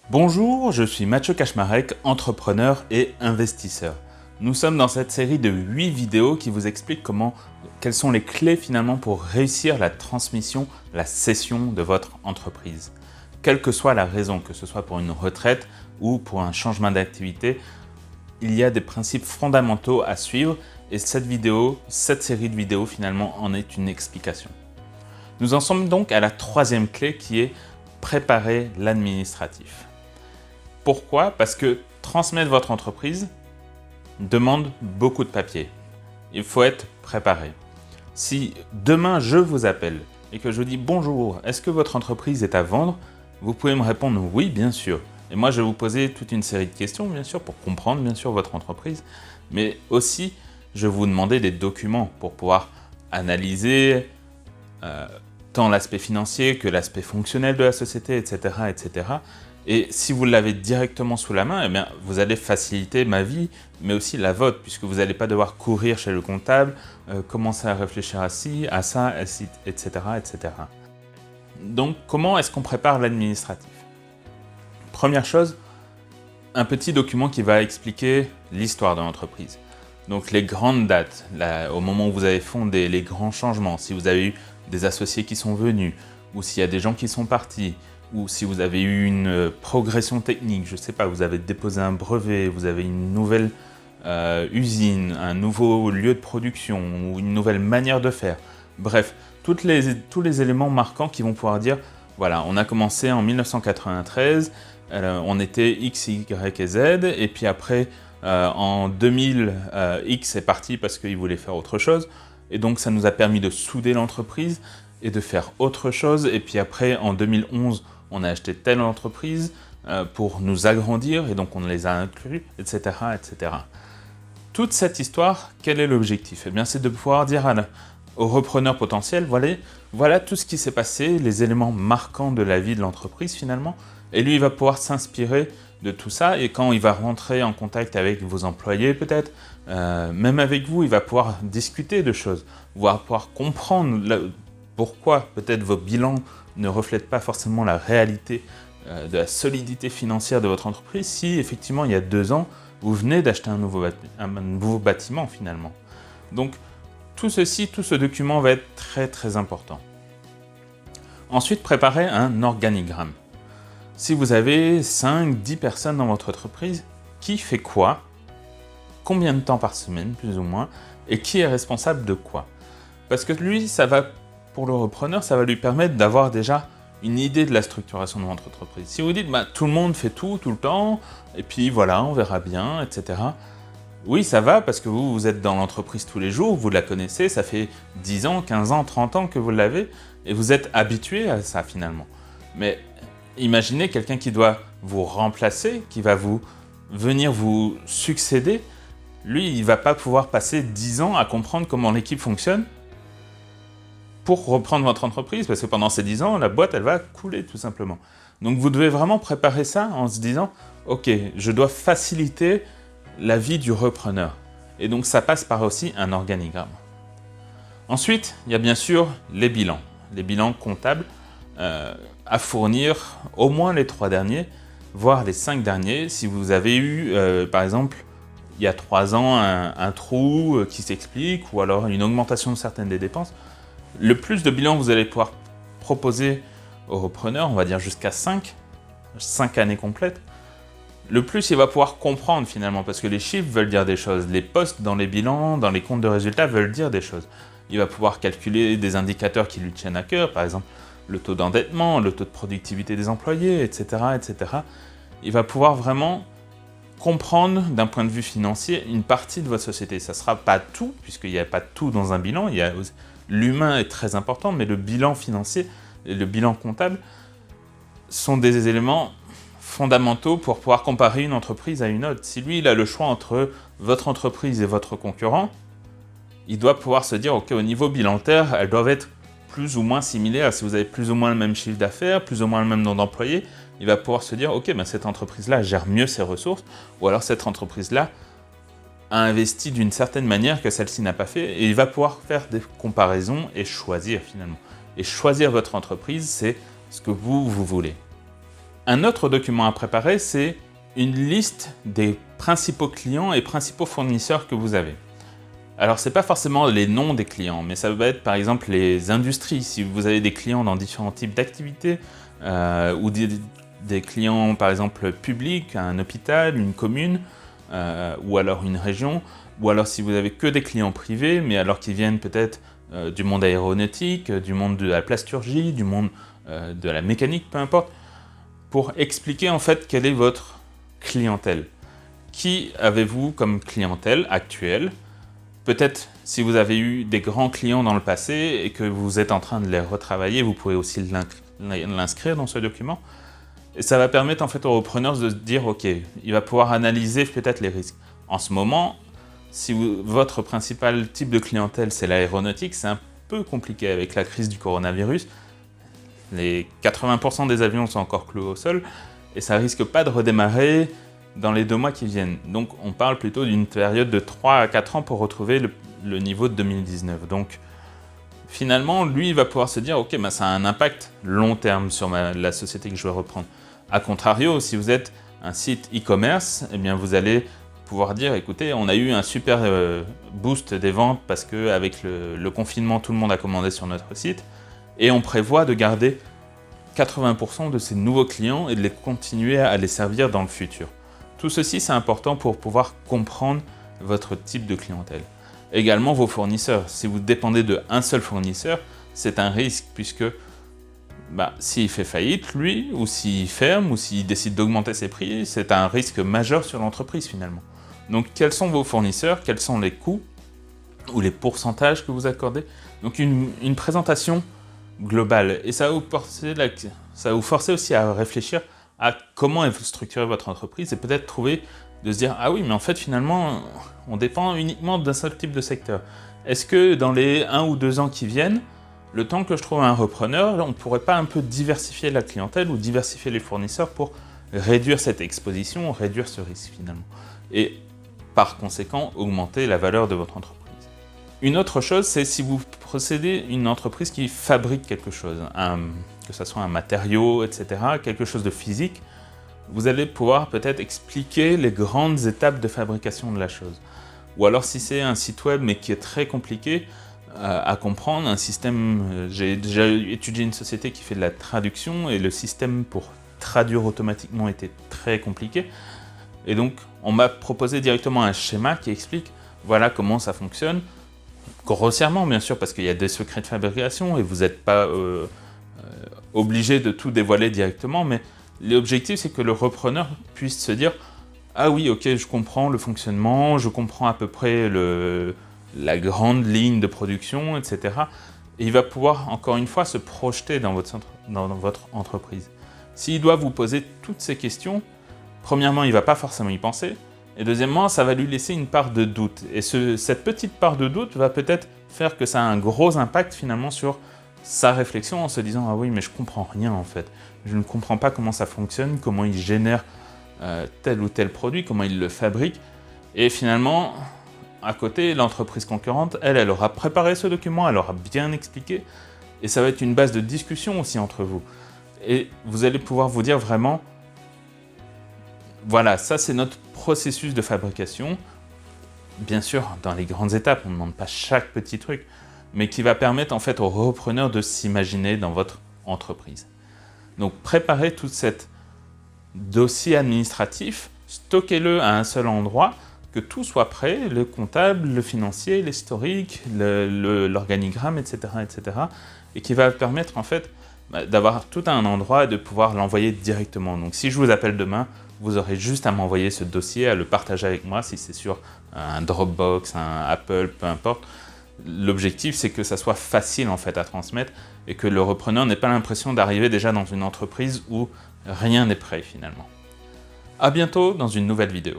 Bonjour, je suis Mathieu Kaczmarek, entrepreneur et investisseur. Nous sommes dans cette série de 8 vidéos qui vous expliquent quelles sont les clés finalement pour réussir la transmission, la cession de votre entreprise. Quelle que soit la raison, que ce soit pour une retraite ou pour un changement d'activité, il y a des principes fondamentaux à suivre et cette série de vidéos finalement en est une explication. Nous en sommes donc à la troisième clé qui est préparer l'administratif. Pourquoi? Parce que transmettre votre entreprise demande beaucoup de papier. Il faut être préparé. Si demain je vous appelle et que je vous dis « Bonjour, est-ce que votre entreprise est à vendre ?» Vous pouvez me répondre « Oui, bien sûr ». Et moi, je vais vous poser toute une série de questions, bien sûr, pour comprendre, bien sûr, votre entreprise. Mais aussi, je vais vous demander des documents pour pouvoir analyser tant l'aspect financier que l'aspect fonctionnel de la société, etc., etc. Et si vous l'avez directement sous la main, eh bien, vous allez faciliter ma vie, mais aussi la vôtre, puisque vous n'allez pas devoir courir chez le comptable, commencer à réfléchir à ci, à ça, etc., etc. Donc, comment est-ce qu'on prépare l'administratif? Première chose, un petit document qui va expliquer l'histoire de l'entreprise. Donc, les grandes dates, au moment où vous avez fondé, les grands changements, si vous avez eu des associés qui sont venus, ou s'il y a des gens qui sont partis, ou si vous avez eu une progression technique, je ne sais pas, vous avez déposé un brevet, vous avez une nouvelle usine, un nouveau lieu de production, ou une nouvelle manière de faire. Bref, tous les éléments marquants qui vont pouvoir dire, voilà, on a commencé en 1993, on était X, Y et Z, et puis après, en 2000, X est parti parce qu'il voulait faire autre chose, et donc ça nous a permis de souder l'entreprise et de faire autre chose, et puis après, en 2011, on a acheté telle entreprise pour nous agrandir, et donc on les a inclus, etc., etc. Toute cette histoire, quel est l'objectif? Eh bien, c'est de pouvoir dire aux repreneurs potentiels, voilà tout ce qui s'est passé, les éléments marquants de la vie de l'entreprise finalement, et lui, il va pouvoir s'inspirer de tout ça, et quand il va rentrer en contact avec vos employés peut-être, même avec vous, il va pouvoir discuter de choses, pouvoir comprendre pourquoi peut-être vos bilans ne reflètent pas forcément la réalité de la solidité financière de votre entreprise si effectivement il y a 2 ans, vous venez d'acheter un nouveau bâtiment finalement. Donc tout ce document va être très très important. Ensuite, préparez un organigramme. Si vous avez 5-10 personnes dans votre entreprise, qui fait quoi? Combien de temps par semaine, plus ou moins? Et qui est responsable de quoi? Parce que lui, pour le repreneur, ça va lui permettre d'avoir déjà une idée de la structuration de votre entreprise. Si vous dites, tout le monde fait tout le temps, et puis voilà, on verra bien, etc. Oui, ça va, parce que vous êtes dans l'entreprise tous les jours, vous la connaissez, ça fait 10 ans, 15 ans, 30 ans que vous l'avez, et vous êtes habitué à ça finalement. Mais imaginez quelqu'un qui doit vous remplacer, qui va venir vous succéder. Lui, il ne va pas pouvoir passer 10 ans à comprendre comment l'équipe fonctionne pour reprendre votre entreprise, parce que pendant ces 10 ans, la boîte, elle va couler tout simplement. Donc vous devez vraiment préparer ça en se disant « Ok, je dois faciliter la vie du repreneur. » Et donc ça passe par aussi un organigramme. Ensuite, il y a bien sûr les bilans comptables à fournir, au moins les 3 derniers, voire les 5 derniers. Si vous avez eu, par exemple, il y a 3 ans, un trou qui s'explique, ou alors une augmentation de certaines des dépenses, le plus de bilans que vous allez pouvoir proposer au repreneur, on va dire jusqu'à 5 années complètes, le plus il va pouvoir comprendre finalement, parce que les chiffres veulent dire des choses, les postes dans les bilans, dans les comptes de résultats veulent dire des choses. Il va pouvoir calculer des indicateurs qui lui tiennent à cœur, par exemple le taux d'endettement, le taux de productivité des employés, etc., etc. Il va pouvoir vraiment comprendre d'un point de vue financier une partie de votre société. Ça ne sera pas tout, puisqu'il n'y a pas tout dans un bilan, l'humain est très important, mais le bilan financier et le bilan comptable sont des éléments fondamentaux pour pouvoir comparer une entreprise à une autre. Si lui, il a le choix entre votre entreprise et votre concurrent, il doit pouvoir se dire, ok, au niveau bilantaire, elles doivent être plus ou moins similaires. Si vous avez plus ou moins le même chiffre d'affaires, plus ou moins le même nombre d'employés, il va pouvoir se dire, ok, cette entreprise-là gère mieux ses ressources, ou alors cette entreprise-là a investi d'une certaine manière que celle-ci n'a pas fait, et il va pouvoir faire des comparaisons et choisir finalement. Et choisir votre entreprise, c'est ce que vous voulez. Un autre document à préparer, c'est une liste des principaux clients et principaux fournisseurs que vous avez. Alors, ce n'est pas forcément les noms des clients, mais ça va être par exemple les industries. Si vous avez des clients dans différents types d'activités, ou des clients par exemple publics, un hôpital, une commune, ou alors une région, ou alors si vous avez que des clients privés, mais alors qui viennent peut-être du monde aéronautique, du monde de la plasturgie, du monde de la mécanique, peu importe, pour expliquer en fait quelle est votre clientèle. Qui avez-vous comme clientèle actuelle? Peut-être si vous avez eu des grands clients dans le passé et que vous êtes en train de les retravailler, vous pouvez aussi l'inscrire dans ce document. Et ça va permettre en fait aux repreneurs de se dire ok, il va pouvoir analyser peut-être les risques. En ce moment, si votre principal type de clientèle c'est l'aéronautique, c'est un peu compliqué avec la crise du coronavirus. Les 80% des avions sont encore cloués au sol et ça risque pas de redémarrer dans les 2 mois qui viennent. Donc on parle plutôt d'une période de 3 à 4 ans pour retrouver le niveau de 2019. Donc finalement, lui, il va pouvoir se dire, ok, ça a un impact long terme sur la société que je vais reprendre. A contrario, si vous êtes un site e-commerce, eh bien vous allez pouvoir dire, écoutez, on a eu un super boost des ventes parce qu'avec le confinement, tout le monde a commandé sur notre site et on prévoit de garder 80% de ces nouveaux clients et de les continuer à les servir dans le futur. Tout ceci, c'est important pour pouvoir comprendre votre type de clientèle. Également vos fournisseurs. Si vous dépendez d'un seul fournisseur, c'est un risque puisque s'il fait faillite, lui, ou s'il ferme, ou s'il décide d'augmenter ses prix, c'est un risque majeur sur l'entreprise finalement. Donc quels sont vos fournisseurs, quels sont les coûts ou les pourcentages que vous accordez. Donc une présentation globale. Et ça va vous forcer aussi à réfléchir à comment structurer votre entreprise et peut-être de se dire « Ah oui, mais en fait, finalement, on dépend uniquement d'un seul type de secteur. Est-ce que dans les 1 ou 2 ans qui viennent, le temps que je trouve un repreneur, on ne pourrait pas un peu diversifier la clientèle ou diversifier les fournisseurs pour réduire cette exposition, réduire ce risque finalement et par conséquent, augmenter la valeur de votre entreprise. » Une autre chose, c'est si vous possédez une entreprise qui fabrique quelque chose, que ce soit un matériau, etc., quelque chose de physique, vous allez pouvoir peut-être expliquer les grandes étapes de fabrication de la chose. Ou alors si c'est un site web mais qui est très compliqué à comprendre, un système, j'ai déjà étudié une société qui fait de la traduction et le système pour traduire automatiquement était très compliqué. Et donc on m'a proposé directement un schéma qui explique voilà comment ça fonctionne, grossièrement bien sûr parce qu'il y a des secrets de fabrication et vous n'êtes pas obligé de tout dévoiler directement, mais l'objectif c'est que le repreneur puisse se dire ah oui ok je comprends le fonctionnement, je comprends à peu près la grande ligne de production, etc. Et il va pouvoir encore une fois se projeter dans votre entreprise. S'il doit vous poser toutes ces questions, premièrement il ne va pas forcément y penser, et deuxièmement ça va lui laisser une part de doute. Et cette petite part de doute va peut-être faire que ça a un gros impact finalement sur sa réflexion en se disant « Ah oui, mais je comprends rien en fait. Je ne comprends pas comment ça fonctionne, comment il génère tel ou tel produit, comment il le fabrique. » Et finalement, à côté, l'entreprise concurrente, elle aura préparé ce document, elle aura bien expliqué, et ça va être une base de discussion aussi entre vous. Et vous allez pouvoir vous dire vraiment « Voilà, ça c'est notre processus de fabrication. » Bien sûr, dans les grandes étapes, on ne demande pas chaque petit truc, mais qui va permettre en fait aux repreneurs de s'imaginer dans votre entreprise. Donc préparez tout cet dossier administratif, stockez-le à un seul endroit, que tout soit prêt, le comptable, le financier, l'historique, l'organigramme, etc., etc., et qui va permettre en fait d'avoir tout à un endroit et de pouvoir l'envoyer directement. Donc si je vous appelle demain, vous aurez juste à m'envoyer ce dossier, à le partager avec moi, si c'est sur un Dropbox, un Apple, peu importe. L'objectif, c'est que ça soit facile en fait à transmettre et que le repreneur n'ait pas l'impression d'arriver déjà dans une entreprise où rien n'est prêt finalement. À bientôt dans une nouvelle vidéo.